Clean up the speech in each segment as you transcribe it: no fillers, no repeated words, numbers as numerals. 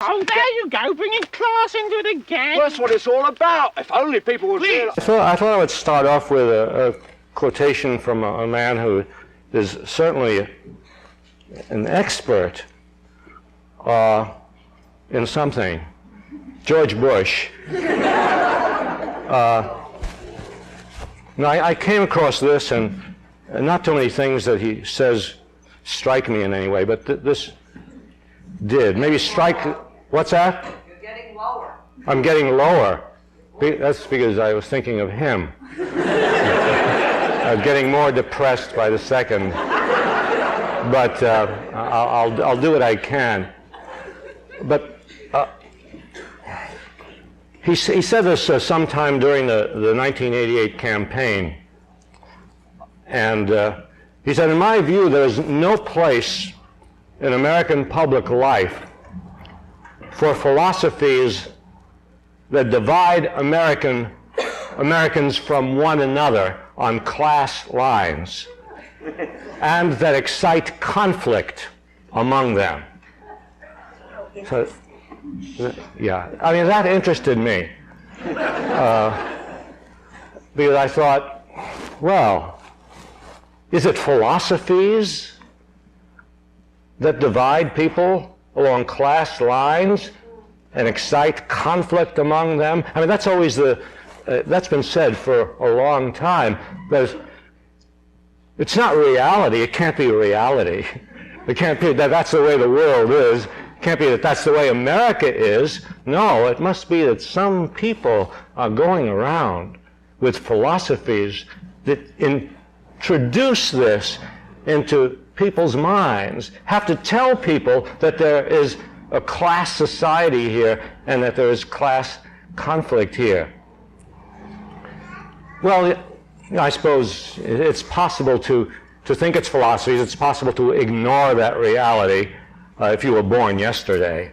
Oh, there you go, bringing class into it again. Well, that's what it's all about. If only people would realize. I thought I would start off with a quotation from a man who is certainly an expert in something, George Bush. Now, I came across this, and not too many things that he says strike me in any way, but this did. Maybe strike. What's that? You're getting lower. I'm getting lower. That's because I was thinking of him. Getting more depressed by the second. But I'll do what I can. But he said this sometime during the 1988 campaign. And he said, in my view, there's no place in American public life for philosophies that divide Americans from one another on class lines and that excite conflict among them. So, yeah, I mean, that interested me because I thought, well, is it philosophies that divide people along class lines and excite conflict among them? I mean, that's always that's been said for a long time. But it's not reality. It can't be reality. It can't be that that's the way the world is. It can't be that that's the way America is. No, it must be that some people are going around with philosophies that introduce this into people's minds, have to tell people that there is a class society here and that there is class conflict here. Well, I suppose it's possible to think it's philosophies. It's possible to ignore that reality if you were born yesterday,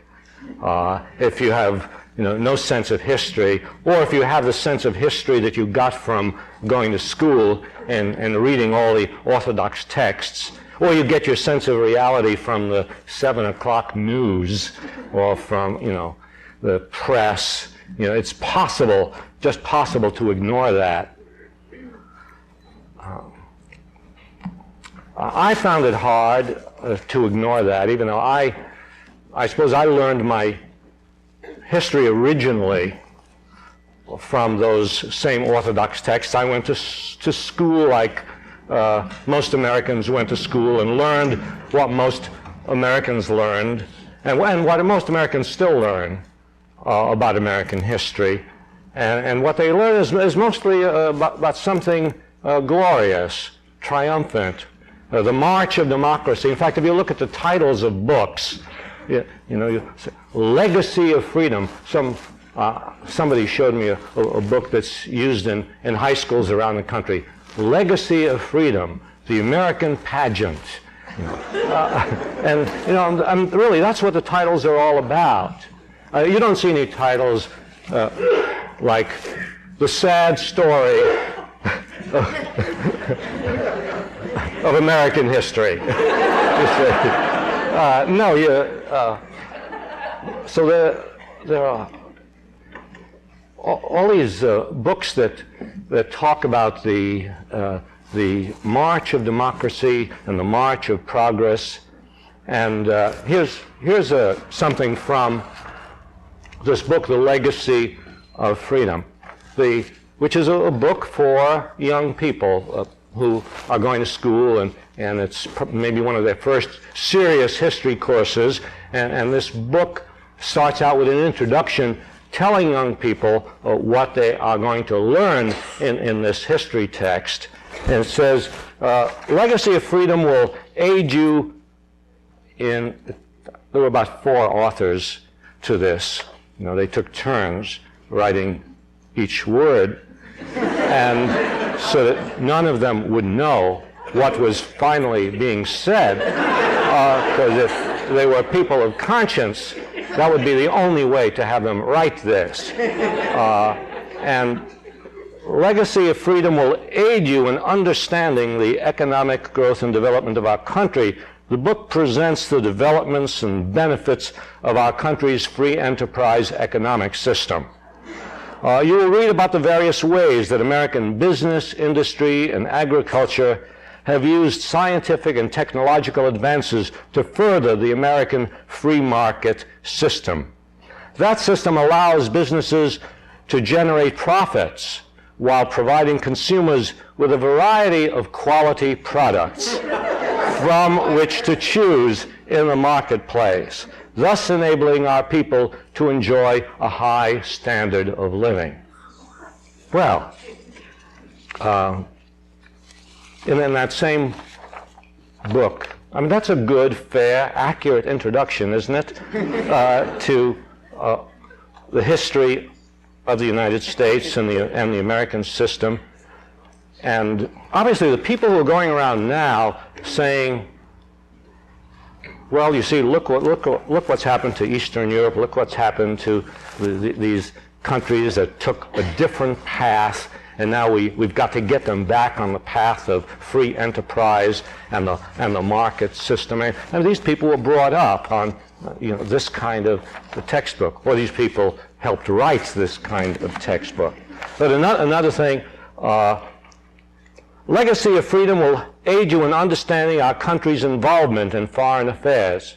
if you have no sense of history, or if you have the sense of history that you got from going to school and reading all the orthodox texts, or you get your sense of reality from the 7 o'clock news or from the press. It's possible, just possible, to ignore that. I found it hard to ignore that, even though I suppose I learned my history originally from those same Orthodox texts. I went to school like most Americans went to school and learned what most Americans learned, and what most Americans still learn about American history. And what they learn is mostly about something glorious, triumphant, the march of democracy. In fact, if you look at the titles of books, you say, Legacy of Freedom. Somebody showed me a book that's used in high schools around the country. Legacy of Freedom, the American Pageant. And really, that's what the titles are all about. You don't see any titles like The Sad Story of American History. So there are all these books that talk about the march of democracy and the march of progress. And here's something from this book, The Legacy of Freedom, which is a book for young people who are going to school, and it's maybe one of their first serious history courses. And this book starts out with an introduction telling young people what they are going to learn in this history text. And it says, Legacy of Freedom will aid you in, there were about 4 authors to this. They took turns writing each word, and so that none of them would know what was finally being said, because if they were people of conscience, that would be the only way to have them write this. And Legacy of Freedom will aid you in understanding the economic growth and development of our country The book presents the developments and benefits of our country's free enterprise economic system. You will read about the various ways that American business, industry, and agriculture have used scientific and technological advances to further the American free market system. That system allows businesses to generate profits while providing consumers with a variety of quality products from which to choose in the marketplace, thus enabling our people to enjoy a high standard of living. Well, in that same book, I mean, that's a good, fair, accurate introduction, isn't it, to the history of the United States and the American system. And obviously the people who are going around now saying, well, you see, look what's happened to Eastern Europe, look what's happened to these countries that took a different path, and now we've got to get them back on the path of free enterprise and the market system. And these people were brought up on this kind of textbook, or these people helped write this kind of textbook. But another thing, Legacy of Freedom will aid you in understanding our country's involvement in foreign affairs,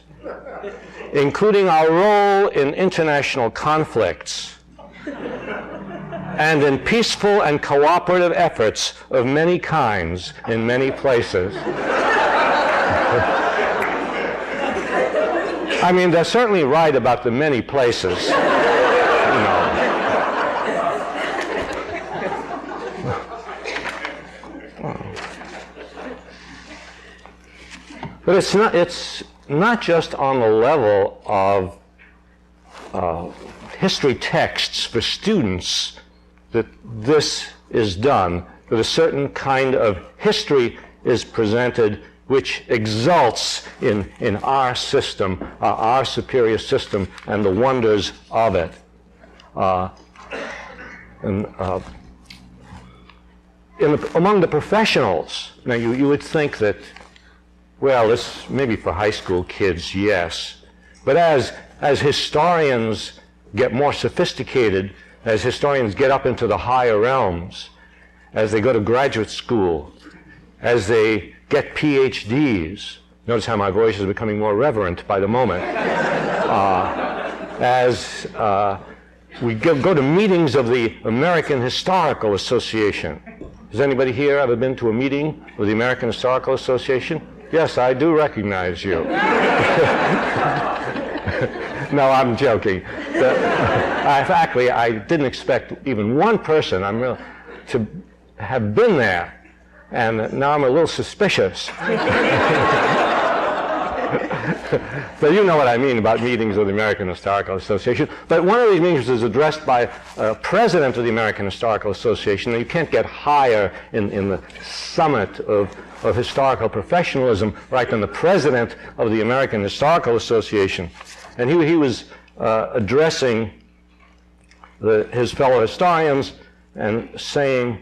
including our role in international conflicts and in peaceful and cooperative efforts of many kinds in many places. I mean, they're certainly right about the many places. But it's not just on the level of history texts for students that this is done, that a certain kind of history is presented which exalts in our system, our superior system, and the wonders of it. Among the professionals, now you would think that, well, this maybe for high school kids, yes. But as historians get more sophisticated, as historians get up into the higher realms, as they go to graduate school, as they get PhDs, notice how my voice is becoming more reverent by the moment, as we go to meetings of the American Historical Association. Has anybody here ever been to a meeting of the American Historical Association? Yes, I do recognize you. No, I'm joking. Actually, I didn't expect even one person to have been there, and now I'm a little suspicious. But you know what I mean about meetings of the American Historical Association. But one of these meetings is addressed by a president of the American Historical Association, and you can't get higher in the summit of historical professionalism, right, than the president of the American Historical Association. And he was addressing his fellow historians and saying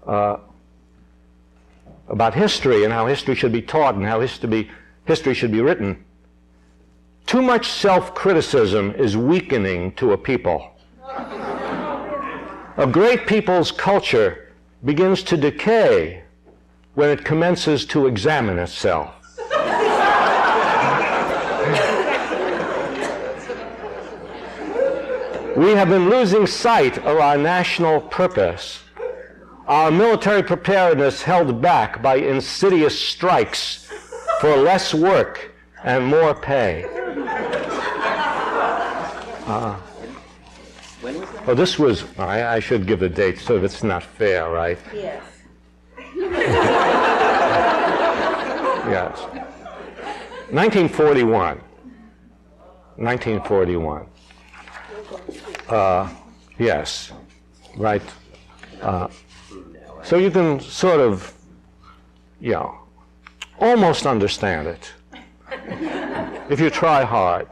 about history and how history should be taught and how history should be written. Too much self-criticism is weakening to a people. A great people's culture begins to decay when it commences to examine itself. We have been losing sight of our national purpose. Our military preparedness held back by insidious strikes for less work and more pay. When was that? Oh, this was, I should give the date so that it's not fair, right? Yes. Yes. 1941. 1941. Yes, right. So you can sort of, almost understand it if you try hard.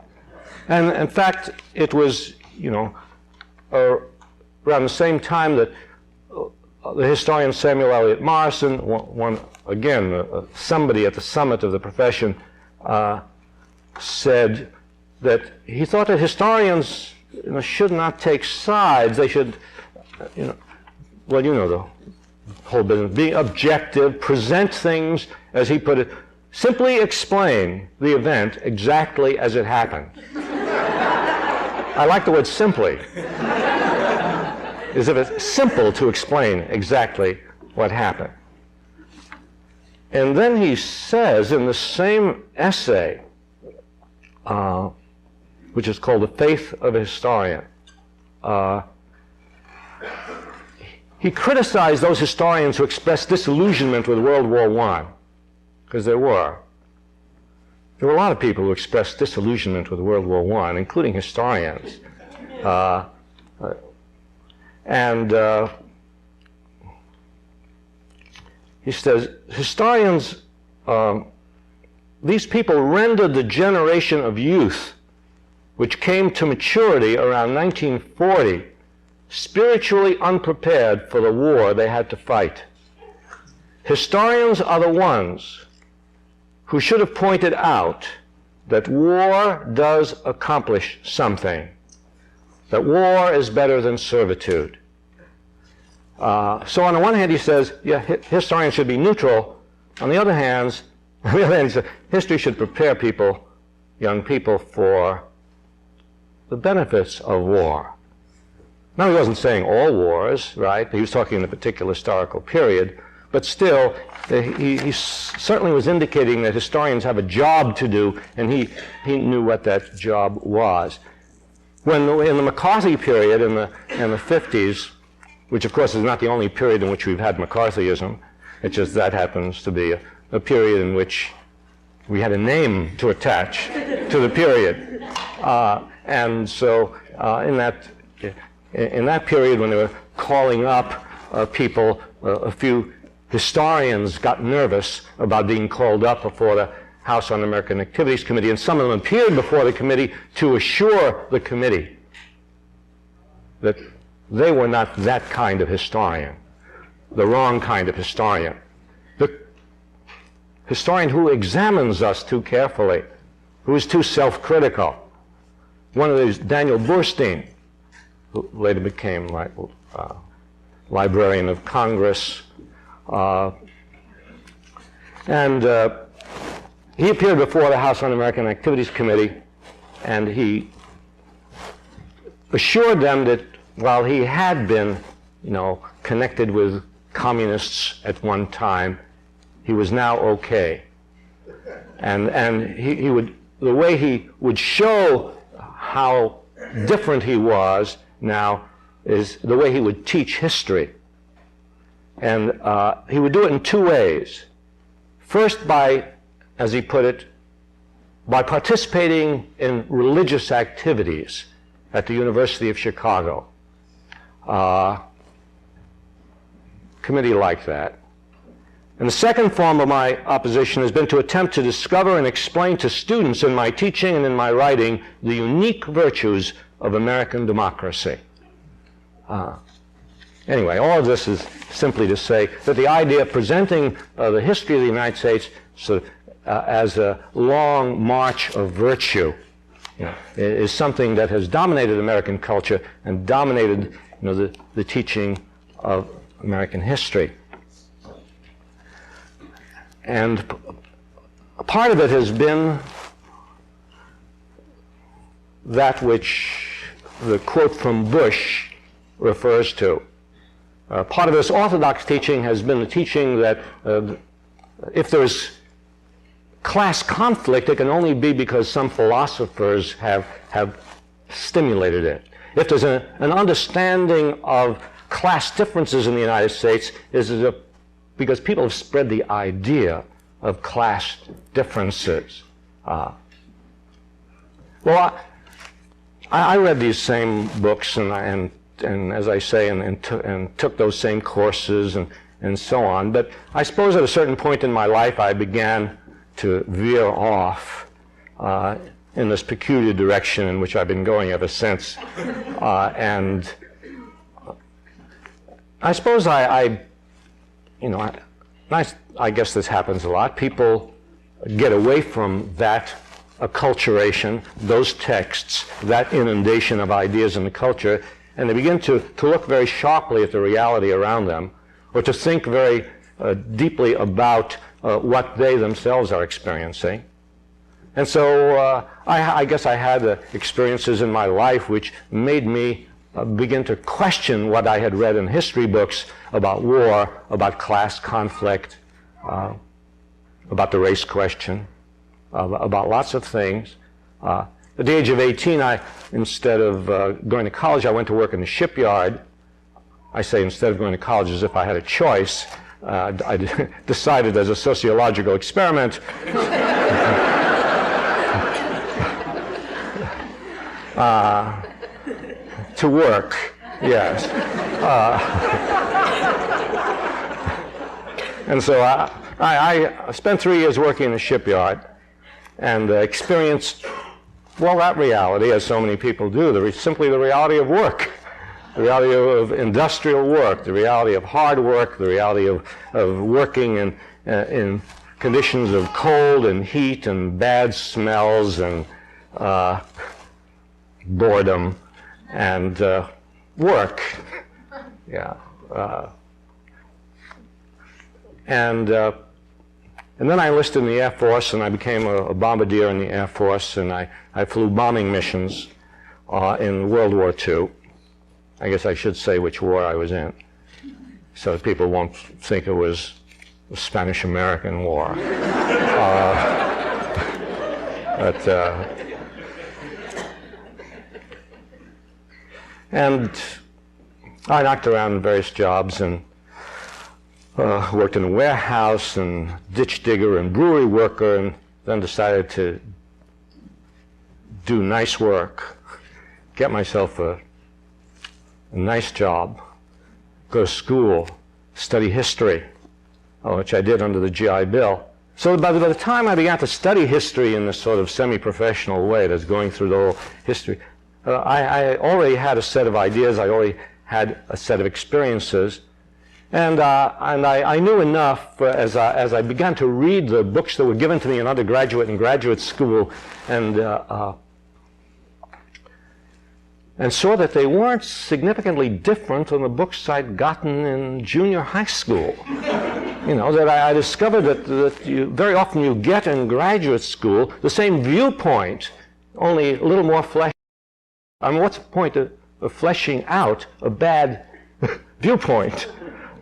And in fact, it was, around the same time that the historian Samuel Eliot Morison, somebody at the summit of the profession, said that he thought that historians should not take sides. They should, well, you know the whole business, be objective, present things, as he put it, simply explain the event exactly as it happened. I like the word simply, as if it's simple to explain exactly what happened. And then he says in the same essay, which is called The Faith of a Historian, he criticized those historians who expressed disillusionment with World War I, because there were a lot of people who expressed disillusionment with World War I, including historians. He says, historians, these people rendered the generation of youth which came to maturity around 1940 spiritually unprepared for the war they had to fight. Historians are the ones who should have pointed out that war does accomplish something, that war is better than servitude. So on the one hand, he says, yeah, historians should be neutral. On the other hand, he says, history should prepare people, young people, for the benefits of war. Now, he wasn't saying all wars, right? He was talking in a particular historical period. But still, he certainly was indicating that historians have a job to do, and he knew what that job was. In the McCarthy period, in the 50s, which of course is not the only period in which we've had McCarthyism, it's just that happens to be a period in which we had a name to attach to the period. And so in that period, when they were calling up people, a few historians got nervous about being called up before the House On-American Activities Committee, and some of them appeared before the committee to assure the committee that they were not that kind of historian, the wrong kind of historian, the historian who examines us too carefully, who is too self-critical. One of these, Daniel Burstein, who later became Librarian of Congress, he appeared before the House On-American Activities Committee, and he assured them that while he had been, connected with communists at one time, he was now okay. And he would, the way he would show how different he was now is the way he would teach history. And he would do it in two ways. First, by, as he put it, by participating in religious activities at the University of Chicago. Committee like that. And the second form of my opposition has been to attempt to discover and explain to students in my teaching and in my writing the unique virtues of American democracy. Anyway, all of this is simply to say that the idea of presenting the history of the United States as a long march of virtue is something that has dominated American culture and dominated the teaching of American history. And a part of it has been that which the quote from Bush refers to. Part of this orthodox teaching has been the teaching that if there's class conflict, it can only be because some philosophers have stimulated it. If there's an understanding of class differences in the United States, is because people have spread the idea of class differences. Well, I read these same books, and as I say, and took those same courses and so on. But I suppose at a certain point in my life, I began to veer off in this peculiar direction in which I've been going ever since. And I suppose I guess this happens a lot. People get away from that acculturation, those texts, that inundation of ideas in the culture, and they begin to look very sharply at the reality around them, or to think very deeply about what they themselves are experiencing. And so I guess I had experiences in my life which made me begin to question what I had read in history books about war, about class conflict, about the race question, about lots of things. At the age of 18, instead of going to college, I went to work in the shipyard. I say instead of going to college as if I had a choice. I decided as a sociological experiment to work, yes. And so I spent 3 years working in the shipyard and experienced, well, that reality, as so many people do, simply the reality of work, the reality of industrial work, the reality of hard work, the reality of working in conditions of cold and heat and bad smells and boredom and work. Yeah. And then I enlisted in the Air Force, and I became a bombardier in the Air Force, and I flew bombing missions in World War II. I guess I should say which war I was in, so that people won't think it was the Spanish-American War. And I knocked around in various jobs and worked in a warehouse and ditch digger and brewery worker, and then decided to do nice work, get myself a nice job, go to school, study history, which I did under the GI Bill. So by the time I began to study history in this sort of semi-professional way, that's going through the whole history, I already had a set of ideas, I already had a set of experiences, and I knew enough as I began to read the books that were given to me in undergraduate and graduate school, and saw that they weren't significantly different from the books I'd gotten in junior high school. You know, that I discovered that very often you get in graduate school the same viewpoint, only a little more fleshed. I mean, what's the point of fleshing out a bad viewpoint?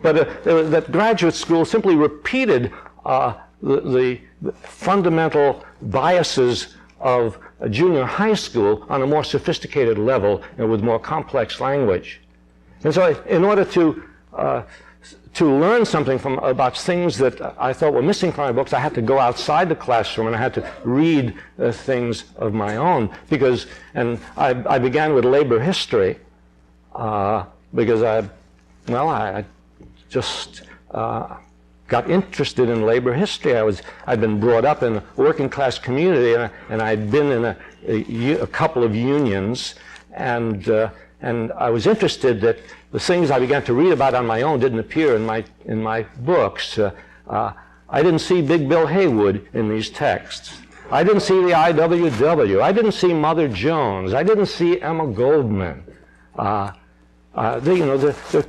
But that graduate school simply repeated the fundamental biases of a junior high school on a more sophisticated level and with more complex language. And so in order to learn something about things that I thought were missing from my books, I had to go outside the classroom and I had to read things of my own. And I began with labor history because I just got interested in labor history. I'd been brought up in a working class community, and I'd been in a couple of unions, and I was interested that the things I began to read about on my own didn't appear in my books. I didn't see Big Bill Haywood in these texts. I didn't see the IWW. I didn't see Mother Jones. I didn't see Emma Goldman. The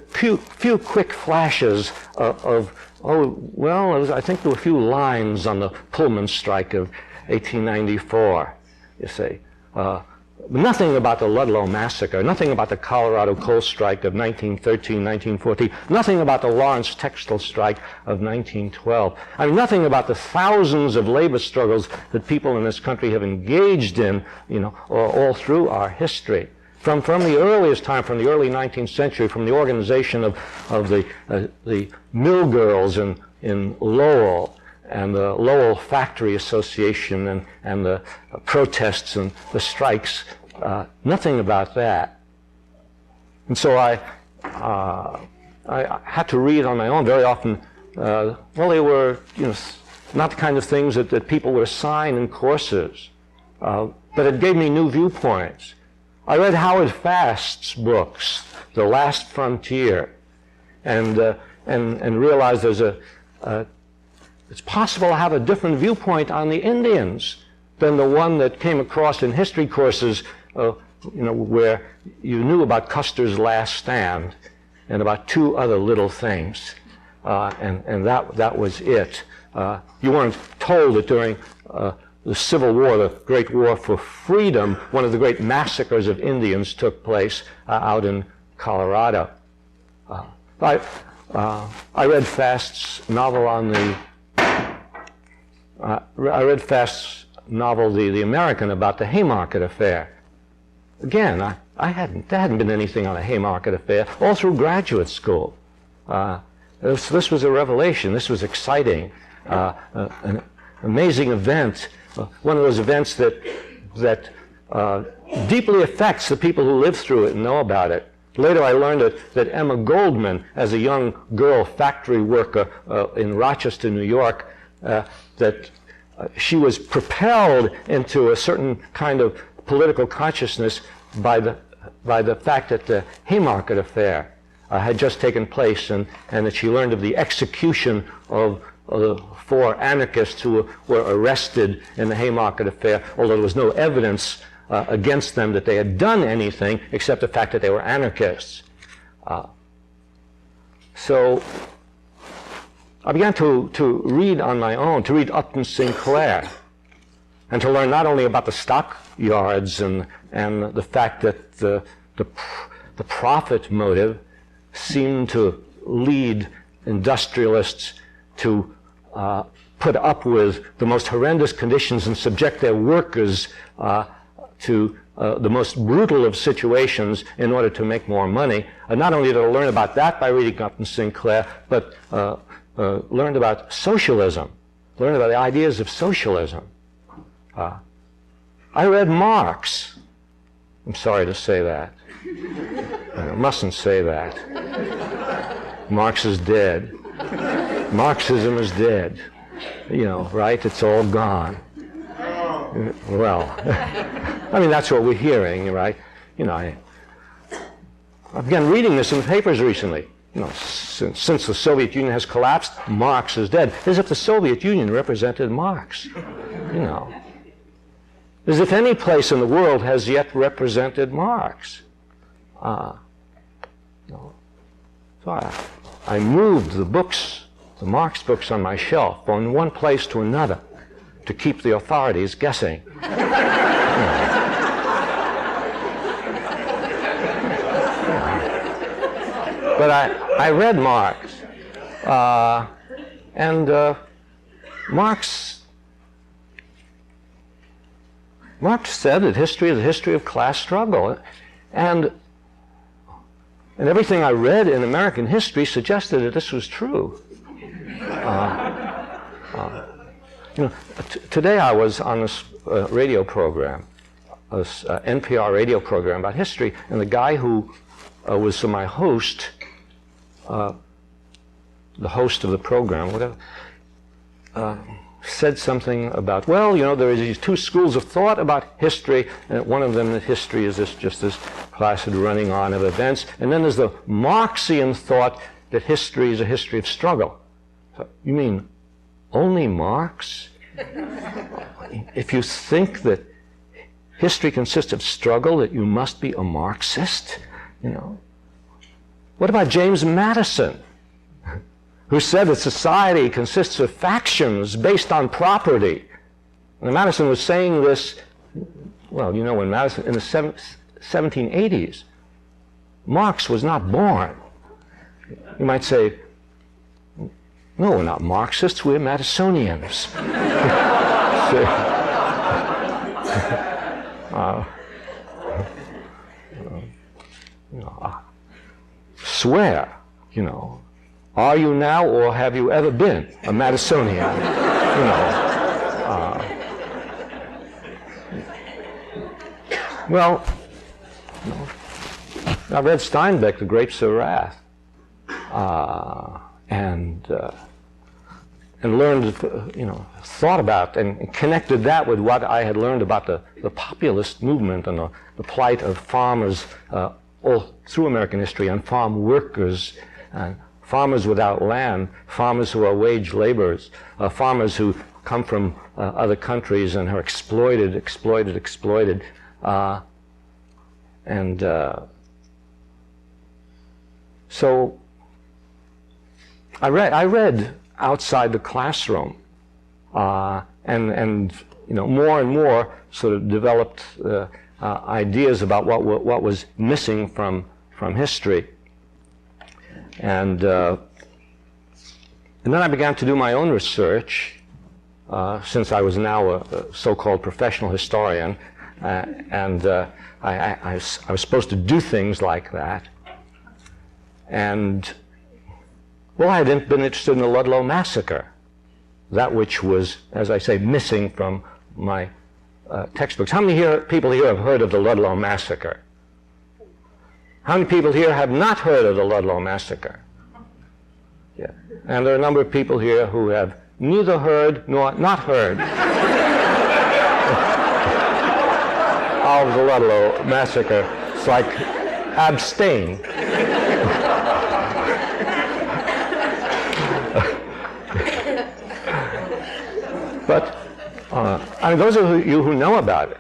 few quick flashes of I think there were a few lines on the Pullman strike of 1894, you see. Nothing about the Ludlow Massacre, nothing about the Colorado Coal Strike of 1913, 1914, nothing about the Lawrence Textile Strike of 1912. I mean, nothing about the thousands of labor struggles that people in this country have engaged in, all through our history. From the earliest time, from the early 19th century, from the organization of the mill girls in Lowell, and the Lowell Factory Association and the protests and the strikes, nothing about that. And so I had to read on my own very often. They were not the kind of things that people would assign in courses, but it gave me new viewpoints. I read Howard Fast's books, The Last Frontier, and realized there's it's possible to have a different viewpoint on the Indians than the one that came across in history courses, where you knew about Custer's last stand and about two other little things, and that was it. You weren't told that during the Civil War, the Great War for Freedom, one of the great massacres of Indians took place out in Colorado. I read Fast's novel The American, about the Haymarket Affair. Again, there hadn't been anything on a Haymarket Affair all through graduate school. This was a revelation. This was exciting, an amazing event, one of those events that deeply affects the people who live through it and know about it. Later I learned that Emma Goldman, as a young girl factory worker in Rochester, New York, that she was propelled into a certain kind of political consciousness by the fact that the Haymarket Affair had just taken place, and that she learned of the execution of the 4 anarchists who were arrested in the Haymarket Affair, although there was no evidence against them that they had done anything except the fact that they were anarchists. So I began to read on my own, to read Upton Sinclair, and to learn not only about the stockyards and the fact that the profit motive seemed to lead industrialists to put up with the most horrendous conditions and subject their workers to the most brutal of situations in order to make more money. Not only did I learn about that by reading Upton Sinclair, but learned about socialism, learned about the ideas of socialism. I read Marx. I'm sorry to say that. I mustn't say that. Marx is dead. Marxism is dead. Right? It's all gone. Well, I mean, that's what we're hearing, right? I began reading this in the papers recently. Since the Soviet Union has collapsed, Marx is dead. As if the Soviet Union represented Marx. As if any place in the world has yet represented Marx. So I moved the books, the Marx books on my shelf, from one place to another to keep the authorities guessing. But I read Marx, and Marx said that history is a history of class struggle, and everything I read in American history suggested that this was true. Today I was on this radio program, this NPR radio program about history, and the guy who was my host, the host of the program, whatever, said something about, well, there are these 2 schools of thought about history, and one of them, that history is just this placid running on of events, and then there's the Marxian thought that history is a history of struggle. So, you mean only Marx? If you think that history consists of struggle, that you must be a Marxist? What about James Madison, who said that society consists of factions based on property? And Madison was saying this, well, when Madison, in the 1780s, Marx was not born. You might say, no, we're not Marxists, we're Madisonians. Swear, are you now or have you ever been a Madisonian? Well, I read Steinbeck, The Grapes of Wrath, and learned, thought about and connected that with what I had learned about the populist movement and the plight of farmers all through American history, and farm workers, and farmers without land, farmers who are wage laborers, farmers who come from other countries and are exploited. So I read outside the classroom, and more and more sort of developed ideas about what was missing from history, and then I began to do my own research, since I was now a so-called professional historian, and I was supposed to do things like that. And, well, I had been interested in the Ludlow Massacre, that which was, as I say, missing from my textbooks. How many people here have heard of the Ludlow Massacre? How many people here have not heard of the Ludlow Massacre? Yeah. And there are a number of people here who have neither heard nor not heard of the Ludlow Massacre. It's like abstain. But I mean, those of you who know about it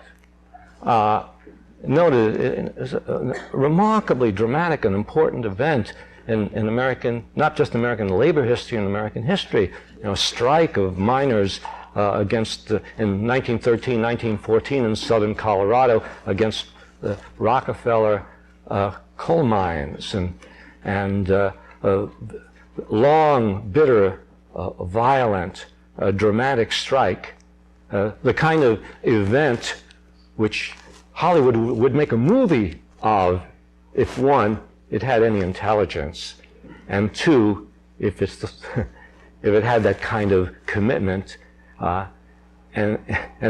know that it is a remarkably dramatic and important event in American, not just American labor history, in American history. A strike of miners against, in 1913, 1914 in southern Colorado against the Rockefeller coal mines, and long, bitter, violent, dramatic strike, the kind of event which Hollywood would make a movie of if, one, it had any intelligence, and two, if it had that kind of commitment, and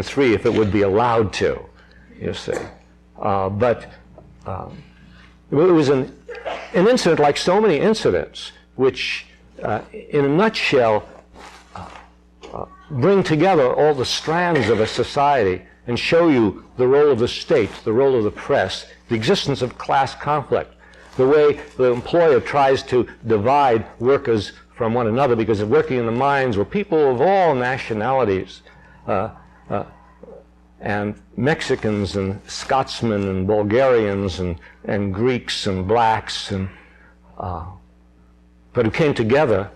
three, if it would be allowed to, you see. But it was an incident like so many incidents which, in a nutshell, bring together all the strands of a society and show you the role of the state, the role of the press, the existence of class conflict, the way the employer tries to divide workers from one another, because working in the mines were people of all nationalities, and Mexicans and Scotsmen and Bulgarians and Greeks and blacks, but who came together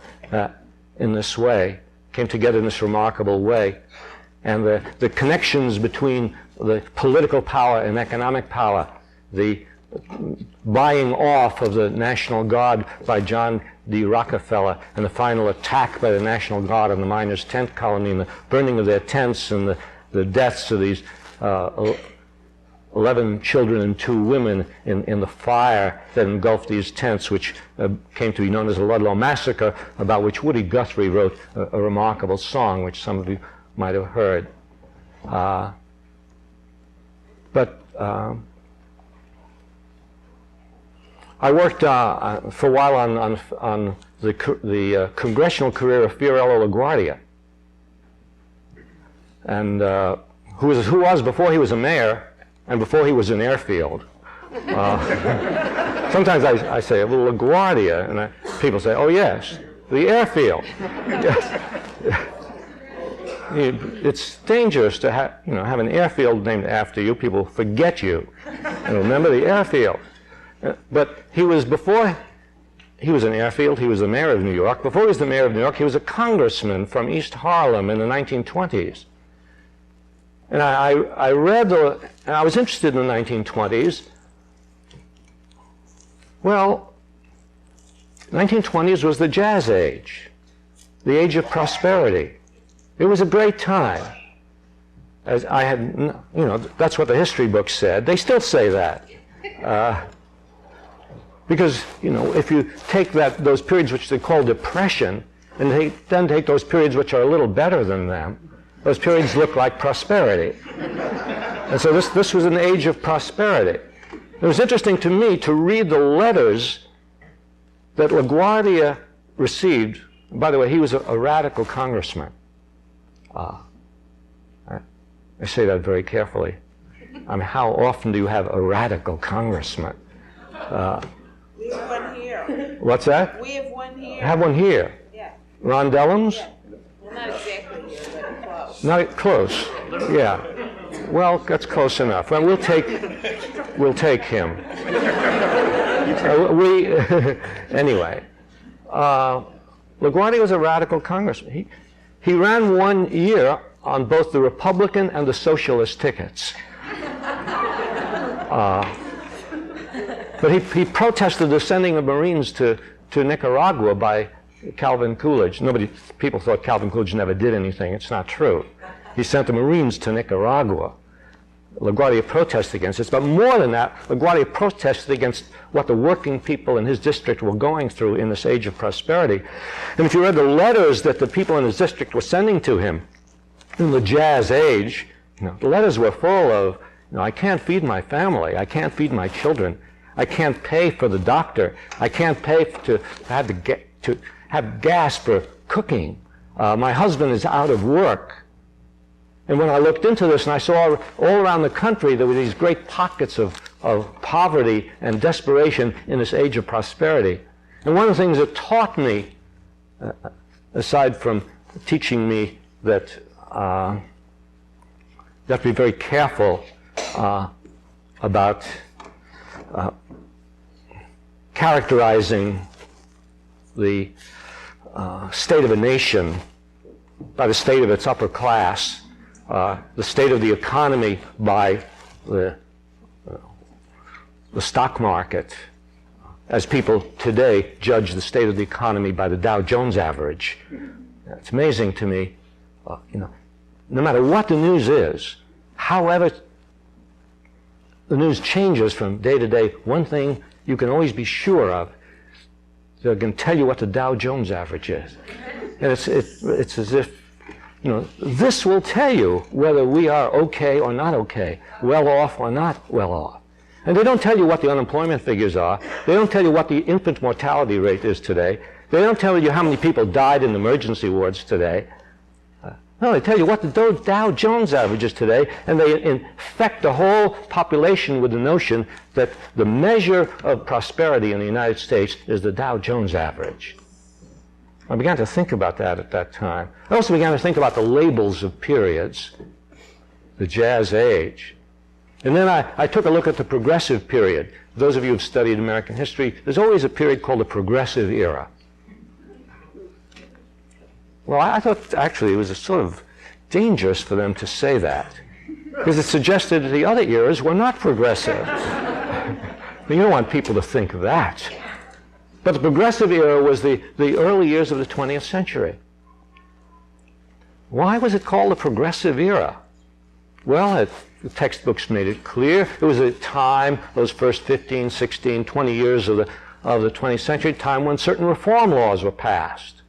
in this way, came together in this remarkable way. And the connections between the political power and economic power, the buying off of the National Guard by John D. Rockefeller, and the final attack by the National Guard on the miners' tent colony, and the burning of their tents, and the deaths of these 11 children and 2 women in the fire that engulfed these tents, which came to be known as the Ludlow Massacre, about which Woody Guthrie wrote a remarkable song, which some of you might have heard. But I worked for a while on the congressional career of Fiorello LaGuardia, and who was before he was a mayor and before he was an airfield. Sometimes I say, well, LaGuardia, and people say, oh yes, the airfield. Yes. It's dangerous to have an airfield named after you. People forget you and remember the airfield. But before he was an airfield, he was the mayor of New York. Before he was the mayor of New York, he was a congressman from East Harlem in the 1920s. And I read and I was interested in the 1920s. Well, 1920s was the jazz age, the age of prosperity. It was a great time. As I had, that's what the history books said. They still say that. Because, if you take those periods which they call depression, and then take those periods which are a little better than them, those periods look like prosperity. And so this was an age of prosperity. It was interesting to me to read the letters that LaGuardia received. By the way, he was a radical congressman. I say that very carefully. I mean, how often do you have a radical congressman? We have one here. What's that? We have one here. Have one here. Yeah. Rondellums? Yeah. Well, not exactly here, but close. Not close. Yeah. Well, that's close enough. Well, we'll take him. Anyway, LaGuardia was a radical congressman. He ran 1 year on both the Republican and the Socialist tickets. But he protested the sending of Marines to Nicaragua by Calvin Coolidge. People thought Calvin Coolidge never did anything. It's not true. He sent the Marines to Nicaragua. LaGuardia protested against this, but more than that, LaGuardia protested against what the working people in his district were going through in this age of prosperity. And if you read the letters that the people in his district were sending to him in the Jazz Age, the letters were full of, I can't feed my family, I can't feed my children, I can't pay for the doctor, I can't pay to have gas for cooking, my husband is out of work. And when I looked into this and I saw all around the country there were these great pockets of poverty and desperation in this age of prosperity. And one of the things it taught me, aside from teaching me that you have to be very careful about characterizing the state of a nation by the state of its upper class, the state of the economy by the stock market, as people today judge the state of the economy by the Dow Jones average. It's amazing to me, no matter what the news is, however the news changes from day to day, one thing you can always be sure of, they can tell you what the Dow Jones average is. And it's as if, this will tell you whether we are okay or not okay, well off or not well off. And they don't tell you what the unemployment figures are. They don't tell you what the infant mortality rate is today. They don't tell you how many people died in emergency wards today. No, they tell you what the Dow Jones average is today, and they infect the whole population with the notion that the measure of prosperity in the United States is the Dow Jones average. I began to think about that at that time. I also began to think about the labels of periods, the Jazz Age. And then I took a look at the Progressive period. Those of you who have studied American history, there's always a period called the Progressive Era. Well, I thought actually it was sort of dangerous for them to say that, because it suggested that the other eras were not progressive. You don't want people to think that. But the Progressive Era was the early years of the 20th century. Why was it called the Progressive Era? Well, the textbooks made it clear. It was a time, those first 15, 16, 20 years of the 20th century, time when certain reform laws were passed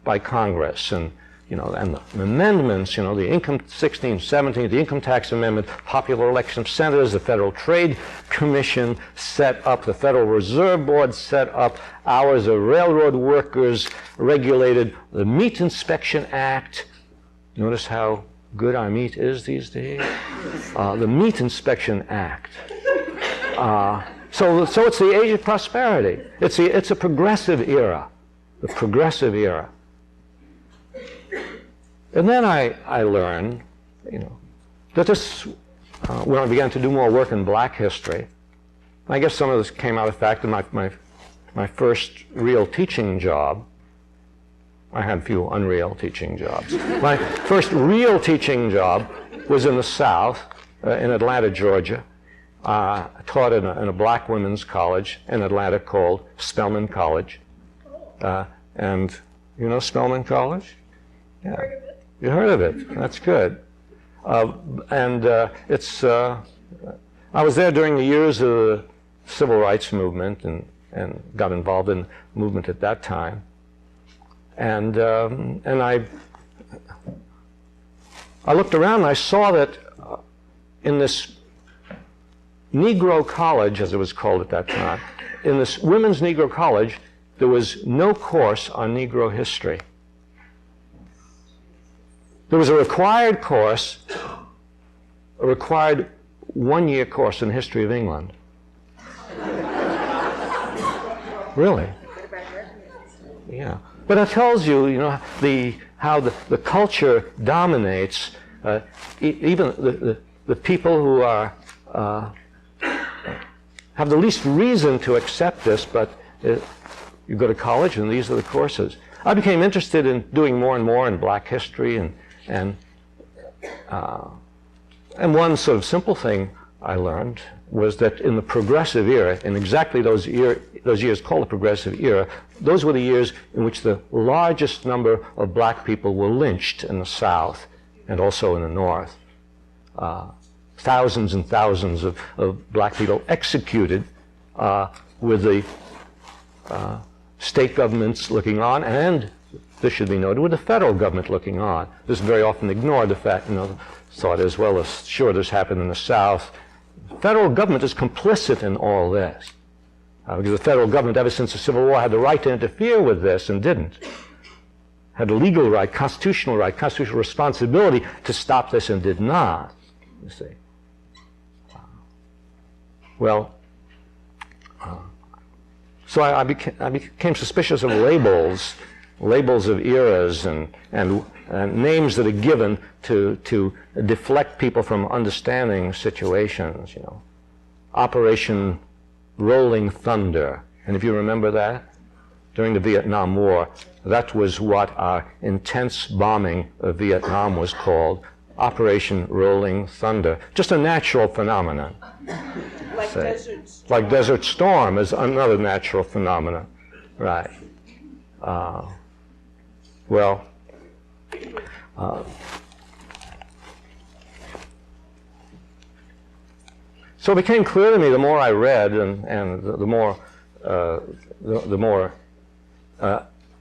by Congress, and and the amendments, the income 16, 17, the income tax amendment, popular election of senators, the Federal Trade Commission set up, the Federal Reserve Board set up, hours of railroad workers regulated, the Meat Inspection Act. Notice how good our meat is these days. The Meat Inspection Act. So it's the age of prosperity. It's a progressive era, the progressive era. And then I learned, that this, when I began to do more work in black history, I guess some of this came out of the fact that my first real teaching job, I had a few unreal teaching jobs. My first real teaching job was in the South, in Atlanta, Georgia. I taught in a black women's college in Atlanta called Spelman College. And you know Spelman College? Yeah. You heard of it? That's good. I was there during the years of the civil rights movement and got involved in the movement at that time. And I looked around and I saw that in this Negro college, as it was called at that time, in this women's Negro college, there was no course on Negro history. There was a required course, a required one-year course in the history of England. Really? Yeah. But it tells you, you know, how the culture dominates even the people who are have the least reason to accept this, but you go to college and these are the courses. I became interested in doing more and more in black history, and one sort of simple thing I learned was that in the progressive era, in exactly those years called the progressive era, those were the years in which the largest number of black people were lynched in the South and also in the North. Thousands and thousands of black people executed with the state governments looking on, and this should be noted, with the federal government looking on. This is very often ignored, the fact, you know, thought as well as sure this happened in the South. The federal government is complicit in all this. Because the federal government, ever since the Civil War, had the right to interfere with this and didn't. Had a legal right, constitutional responsibility to stop this and did not, you see. Well, so I became suspicious of labels of eras and names that are given to deflect people from understanding situations, you know. Operation Rolling Thunder. And if you remember that, during the Vietnam War, that was what our intense bombing of Vietnam was called, Operation Rolling Thunder. Just a natural phenomenon. Like Desert Storm. Like Desert Storm is another natural phenomenon. Right. So it became clear to me the more I read and the more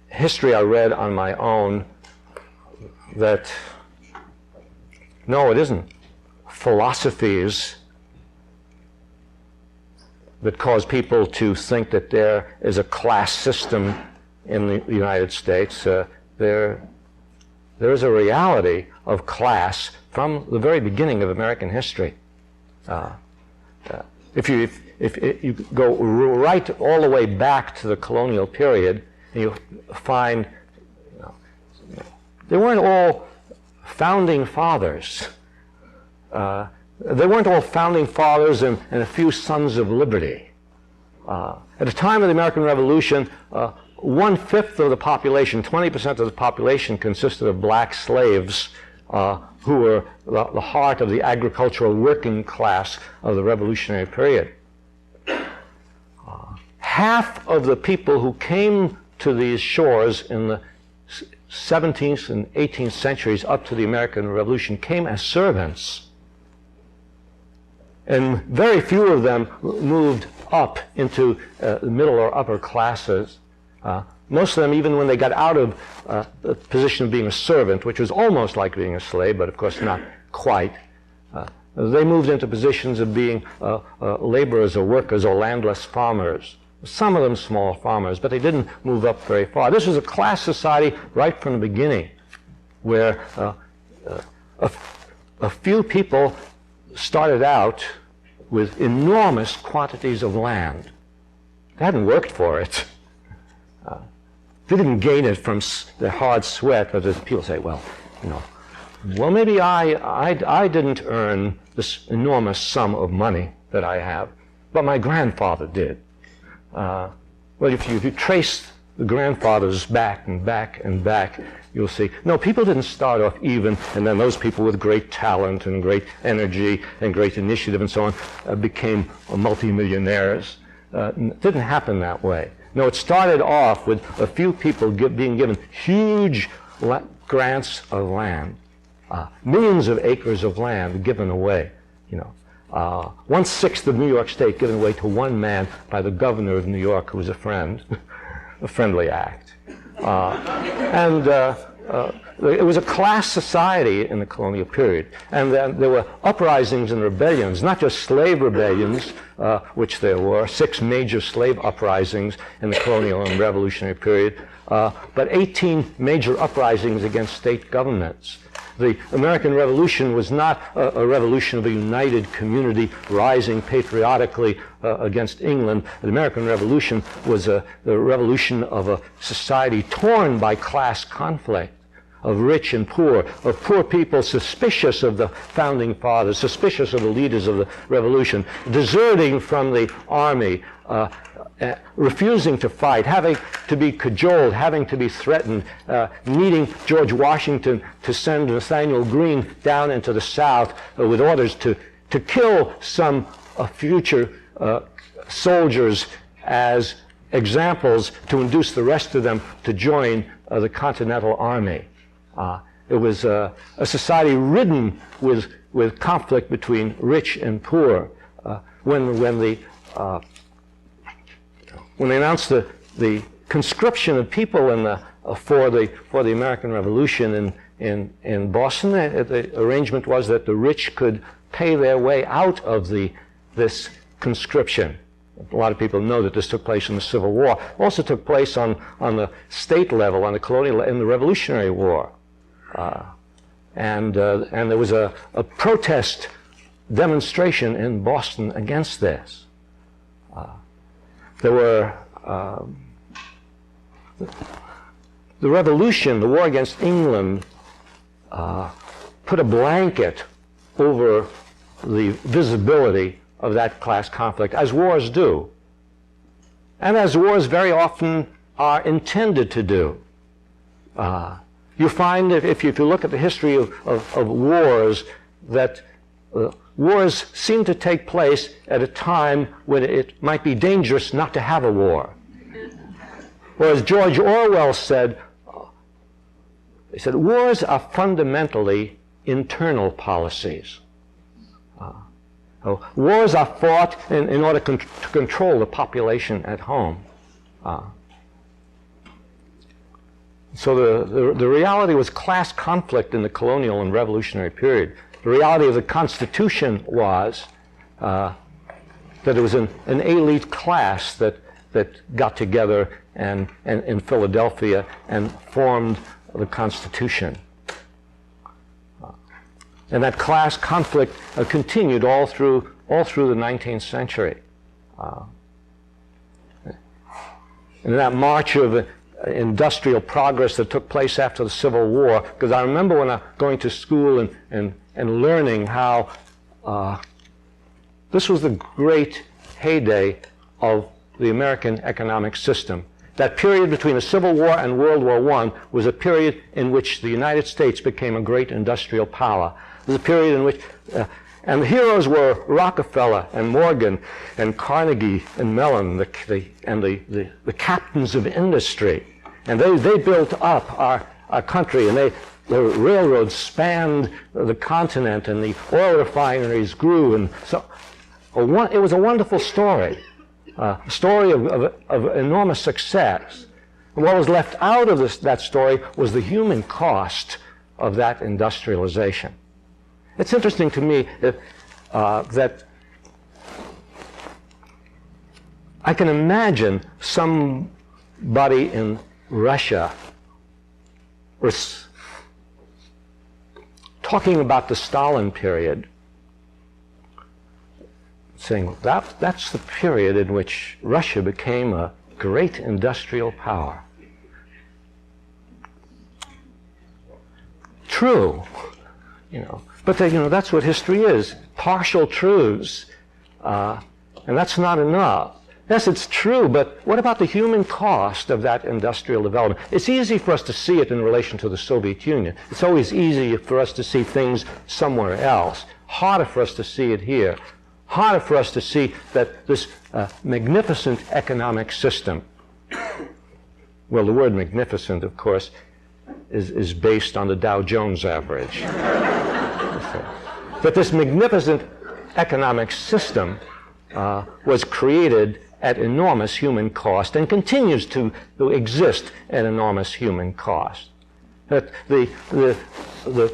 history I read on my own that no, it isn't philosophies that cause people to think that there is a class system in the United States. There is a reality of class from the very beginning of American history. If you go right all the way back to the colonial period, you find they weren't all founding fathers. They weren't all founding fathers and a few sons of liberty. At the time of the American Revolution, 1/5 of the population, 20% of the population, consisted of black slaves who were the heart of the agricultural working class of the Revolutionary period. Half of the people who came to these shores in the 17th and 18th centuries up to the American Revolution came as servants. And very few of them moved up into the middle or upper classes. Most of them, even when they got out of the position of being a servant, which was almost like being a slave, but of course not quite, they moved into positions of being laborers or workers or landless farmers. Some of them small farmers, but they didn't move up very far. This was a class society right from the beginning, where a few people started out with enormous quantities of land. They hadn't worked for it. They didn't gain it from their hard sweat, but as people say, well, you know, well, maybe I didn't earn this enormous sum of money that I have, but my grandfather did. Well, if you trace the grandfathers back and back and back, you'll see, no, people didn't start off even, and then those people with great talent and great energy and great initiative and so on became multimillionaires. It didn't happen that way. No, it started off with a few people being given huge grants of land, millions of acres of land given away, you know. 1/6 of New York State given away to one man by the governor of New York, who was a friend, a friendly act. It was a class society in the colonial period. And then there were uprisings and rebellions, not just slave rebellions, which there were, 6 major slave uprisings in the colonial and revolutionary period, but 18 major uprisings against state governments. The American Revolution was not a revolution of a united community rising patriotically against England. The American Revolution was the revolution of a society torn by class conflict, of rich and poor, of poor people suspicious of the founding fathers, suspicious of the leaders of the revolution, deserting from the army, refusing to fight, having to be cajoled, having to be threatened, needing George Washington to send Nathanael Greene down into the South with orders to kill some future soldiers as examples to induce the rest of them to join the Continental Army. It was a society ridden with conflict between rich and poor. When they announced the conscription of people for the American Revolution in Boston, the arrangement was that the rich could pay their way out of this conscription. A lot of people know that this took place in the Civil War. It also took place on the state level, on the colonial, in the Revolutionary War. And there was a protest demonstration in Boston against this. There were the Revolution, the war against England, put a blanket over the visibility of that class conflict, as wars do, and as wars very often are intended to do. You find that if you look at the history of wars, that wars seem to take place at a time when it might be dangerous not to have a war. Whereas George Orwell said, wars are fundamentally internal policies. Wars are fought in order to control the population at home. So the reality was class conflict in the colonial and revolutionary period. The reality of the Constitution was that it was an elite class that got together and in Philadelphia and formed the Constitution. And that class conflict continued all through the 19th century. And that march of industrial progress that took place after the Civil War, because I remember when I was going to school and learning how this was the great heyday of the American economic system. That period between the Civil War and World War I was a period in which the United States became a great industrial power. It was a period in which, and the heroes were Rockefeller and Morgan and Carnegie and Mellon, the captains of industry. And they built up our country, and the railroads spanned the continent, and the oil refineries grew. And so it was a wonderful story, a story of enormous success. And what was left out of that story was the human cost of that industrialization. It's interesting to me that I can imagine somebody in Russia was talking about the Stalin period, saying that's the period in which Russia became a great industrial power. True, but that's what history is, partial truths, and that's not enough. Yes, it's true, but what about the human cost of that industrial development? It's easy for us to see it in relation to the Soviet Union. It's always easy for us to see things somewhere else. Harder for us to see it here. Harder for us to see that this magnificent economic system, well, the word magnificent, of course, is based on the Dow Jones average. But this magnificent economic system was created at enormous human cost and continues to exist at enormous human cost. That the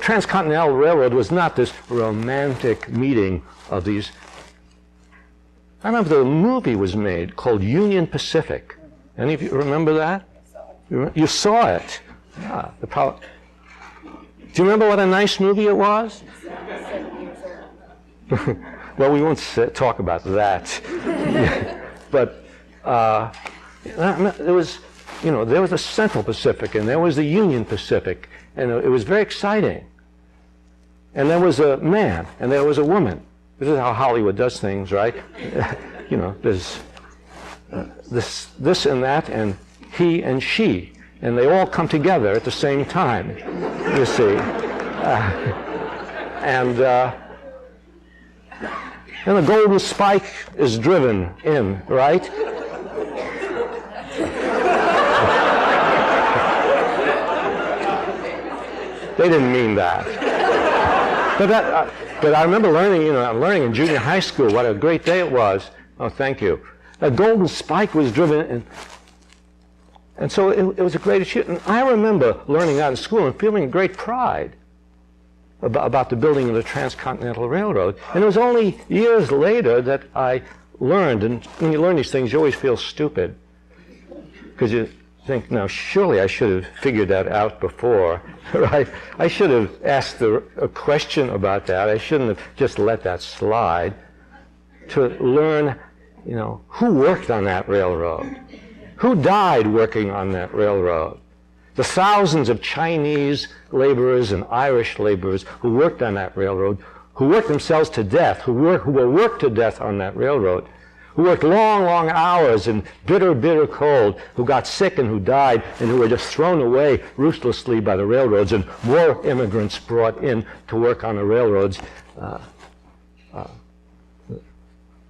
Transcontinental Railroad was not this romantic meeting of these. I remember the movie was made called Union Pacific. Any of you remember that? You saw it. Yeah, Do you remember what a nice movie it was? 7 years old. Well, we won't talk about that. But there was, there was the Central Pacific and there was the Union Pacific, and it was very exciting. And there was a man and there was a woman. This is how Hollywood does things, right? There's this and that, and he and she, and they all come together at the same time, you see. And the golden spike is driven in, right? They didn't mean that. But I remember learning in junior high school what a great day it was. Oh, thank you. A golden spike was driven in. And so it was a great achievement. And I remember learning that in school and feeling great pride about the building of the Transcontinental Railroad. And it was only years later that I learned, and when you learn these things, you always feel stupid. Because you think, now, surely I should have figured that out before, right? I should have asked a question about that. I shouldn't have just let that slide. To learn, who worked on that railroad? Who died working on that railroad? The thousands of Chinese laborers and Irish laborers who worked on that railroad, who worked themselves to death, who were worked to death on that railroad, who worked long, long hours in bitter, bitter cold, who got sick and who died, and who were just thrown away ruthlessly by the railroads, and more immigrants brought in to work on the railroads.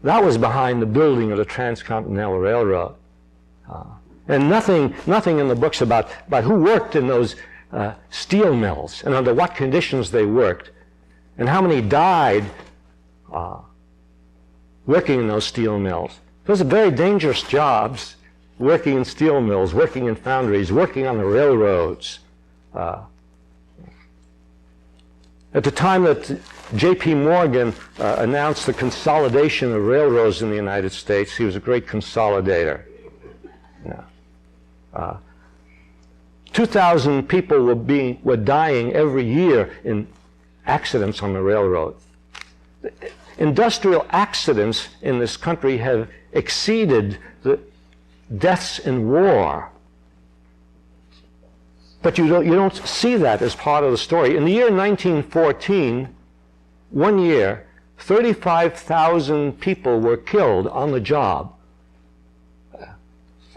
That was behind the building of the Transcontinental Railroad. And nothing in the books about who worked in those steel mills and under what conditions they worked and how many died working in those steel mills. Those are very dangerous jobs, working in steel mills, working in foundries, working on the railroads. At the time that J.P. Morgan announced the consolidation of railroads in the United States, he was a great consolidator. 2,000 people were dying every year in accidents on the railroad. Industrial accidents in this country have exceeded the deaths in war. But you don't see that as part of the story. In the year 1914, 1 year, 35,000 people were killed on the job.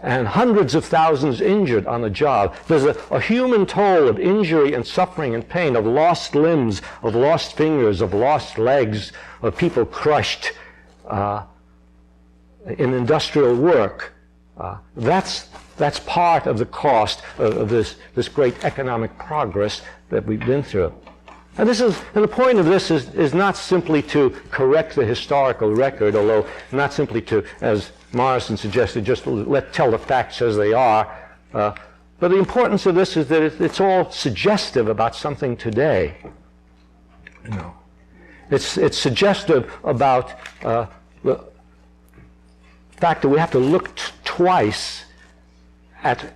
And hundreds of thousands injured on the job. There's a human toll of injury and suffering and pain, of lost limbs, of lost fingers, of lost legs, of people crushed in industrial work. That's part of the cost of this great economic progress that we've been through. And the point of this is not simply to correct the historical record, although not simply to, as Morrison suggested, just tell the facts as they are. But the importance of this is that it's all suggestive about something today. It's suggestive about the fact that we have to look twice at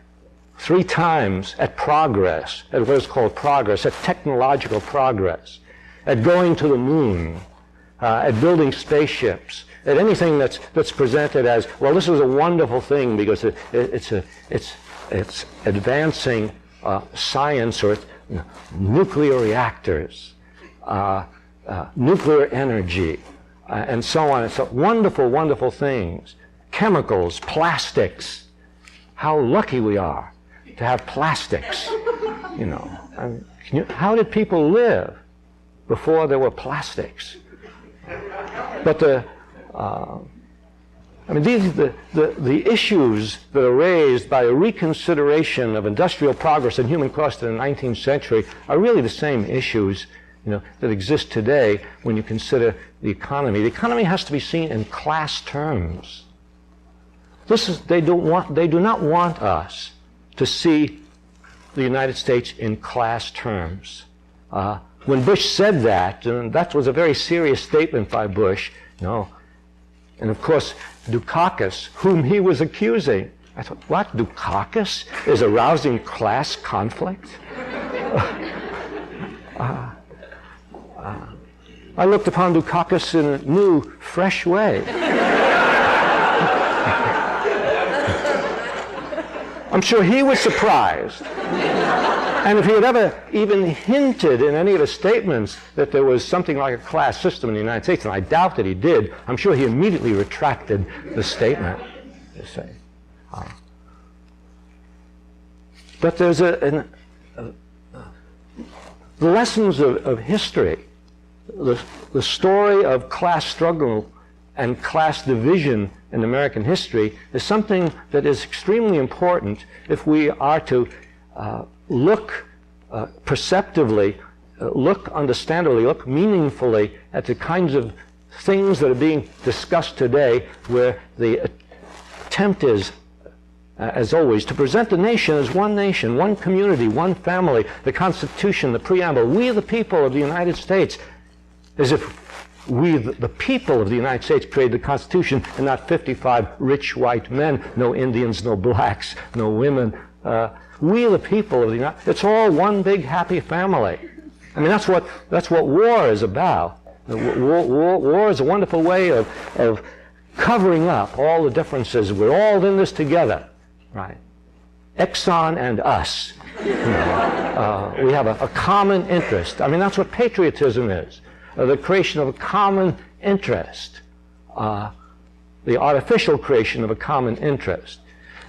3 times at progress, at what is called progress, at technological progress, at going to the moon, at building spaceships, at anything that's presented as, well, this is a wonderful thing because it's advancing science, or nuclear reactors, nuclear energy, and so on. It's wonderful, wonderful things. Chemicals, plastics. How lucky we are to have plastics, how did people live before there were plastics? But the issues that are raised by a reconsideration of industrial progress and human cost in the 19th century are really the same issues, that exist today when you consider the economy. The economy has to be seen in class terms. They do not want us to see the United States in class terms. When Bush said that, and that was a very serious statement by Bush, and of course Dukakis, whom he was accusing, I thought, what, Dukakis is arousing class conflict? I looked upon Dukakis in a new, fresh way. I'm sure he was surprised. And if he had ever even hinted in any of his statements that there was something like a class system in the United States, and I doubt that he did, I'm sure he immediately retracted the statement. You say. But there's the lessons of history, the story of class struggle and class division in American history is something that is extremely important if we are to look perceptively, look understandably, look meaningfully at the kinds of things that are being discussed today, where the attempt is, as always, to present the nation, one community, one family, the Constitution, the preamble, we the people of the United States, as if we, the people of the United States, created the Constitution and not 55 rich white men, no Indians, no blacks, no women. We, the people of the United States, it's all one big happy family. I mean, that's what war is about. War is a wonderful way of covering up all the differences. We're all in this together, right? Exxon and us. You know, we have a common interest. I mean, that's what patriotism is. The creation of a common interest, the artificial creation of a common interest.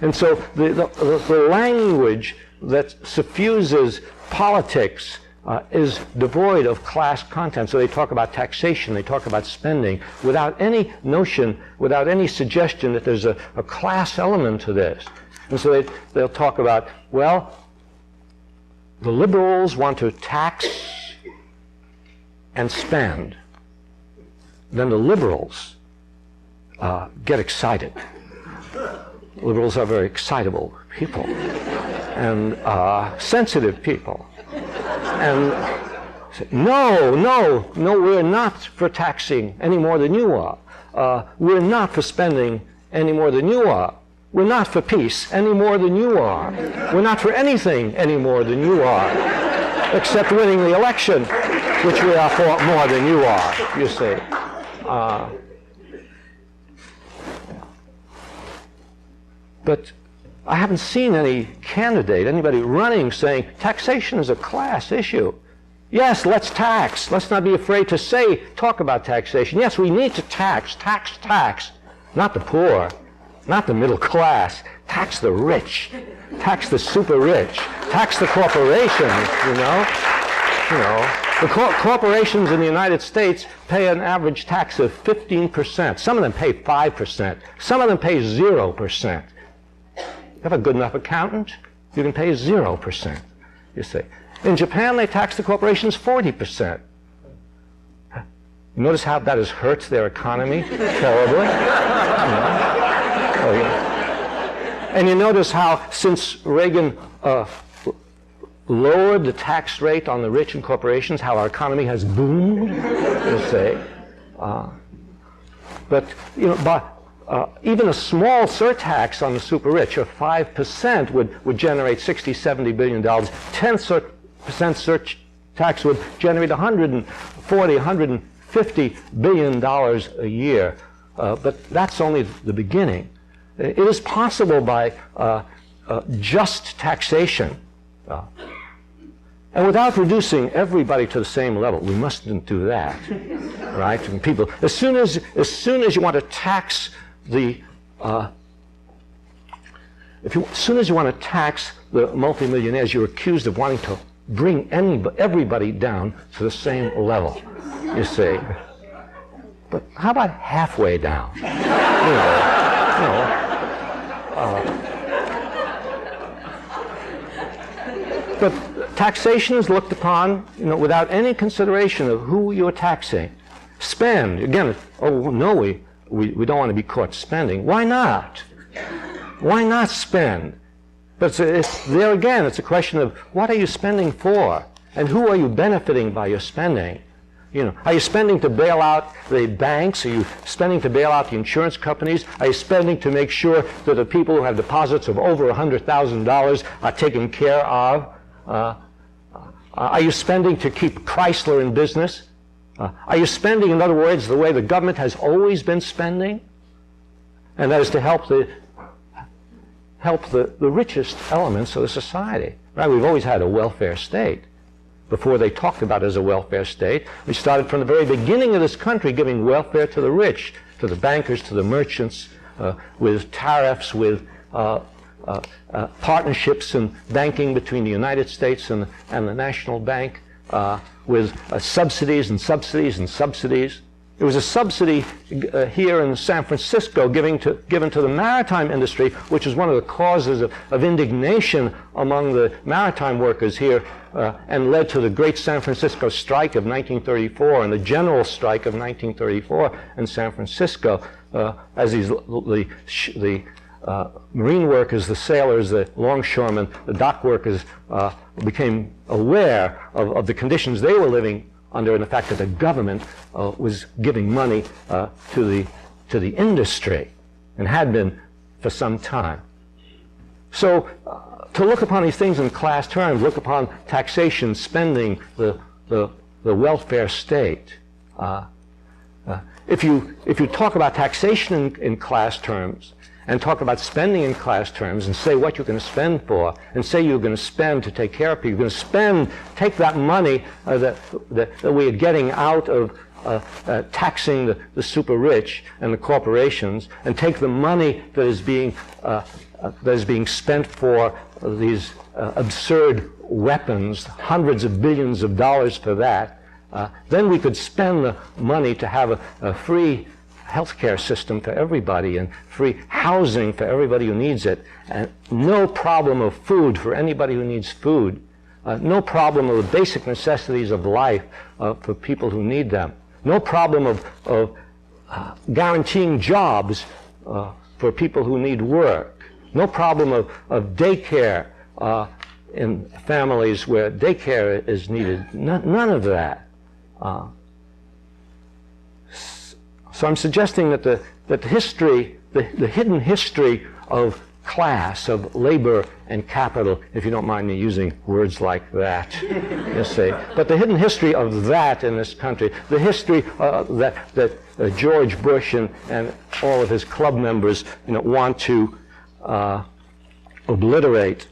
And so the language that suffuses politics is devoid of class content. So they talk about taxation, they talk about spending, without any notion, without any suggestion that there's a class element to this. And so they'll talk about, well, the liberals want to tax and spend. Then the liberals get excited. Liberals are very excitable people and sensitive people. And say, no, we're not for taxing any more than you are. We're not for spending any more than you are. We're not for peace any more than you are. We're not for anything any more than you are, except winning the election, which we are for more than you are, you see. But I haven't seen any candidate, anybody running, saying taxation is a class issue. Yes, let's tax. Let's not be afraid to talk about taxation. Yes, we need to tax. Not the poor, not the middle class. Tax the rich. Tax the super rich. Tax the corporations, you know. The corporations in the United States pay an average tax of 15%. Some of them pay 5%. Some of them pay 0%. You have a good enough accountant, you can pay 0%, you see. In Japan, they tax the corporations 40%. You notice how that has hurt their economy terribly? And you notice how, since Reagan lowered the tax rate on the rich and corporations, how our economy has boomed, you see. But, you know, even a small surtax on the super rich of 5% would generate $60-70 billion. 10% surtax would generate $140-150 billion a year. But that's only the beginning. It is possible by just taxation, and without reducing everybody to the same level. We mustn't do that, right? And people, as soon as you want to tax as soon as you want to tax the multimillionaires, you're accused of wanting to bring everybody down to the same level, you see. But how about halfway down? But taxation is looked upon, without any consideration of who you're taxing. Spend, again, oh no, we don't want to be caught spending. Why not? Why not spend? But there again, it's a question of what are you spending for? And who are you benefiting by your spending? Are you spending to bail out the banks? Are you spending to bail out the insurance companies? Are you spending to make sure that the people who have deposits of over $100,000 are taken care of? Are you spending to keep Chrysler in business? Are you spending, in other words, the way the government has always been spending? And that is to help the richest elements of the society. Right? We've always had a welfare state. Before they talked about it as a welfare state, we started from the very beginning of this country giving welfare to the rich, to the bankers, to the merchants, with tariffs, with partnerships and banking between the United States and the National Bank, with subsidies and subsidies and subsidies. There was a subsidy here in San Francisco given to the maritime industry, which is one of the causes of indignation among the maritime workers here, and led to the Great San Francisco Strike of 1934 and the General Strike of 1934 in San Francisco, as the marine workers, the sailors, the longshoremen, the dock workers became aware of the conditions they were living under, and the fact that the government was giving money to the industry, and had been for some time. So to look upon these things in class terms, look upon taxation, spending, the welfare state. If you talk about taxation in class terms, and talk about spending in class terms, and say what you're going to spend for, and say you're going to spend to take care of people. You're going to spend, take that money that we are getting out of taxing the super rich and the corporations, and take the money that is being spent for these absurd weapons, hundreds of billions of dollars for that. Then we could spend the money to have a free healthcare system for everybody, and free housing for everybody who needs it, and no problem of food for anybody who needs food, no problem of the basic necessities of life for people who need them, no problem of guaranteeing jobs for people who need work, no problem of daycare in families where daycare is needed, none of that. So I'm suggesting that the history, the hidden history of class, of labor and capital, if you don't mind me using words like that, you see, but the hidden history of that in this country, the history that George Bush and all of his club members, want to obliterate,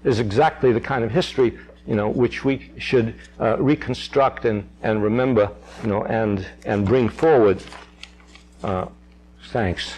is exactly the kind of history which we should reconstruct and remember, and bring forward. Thanks.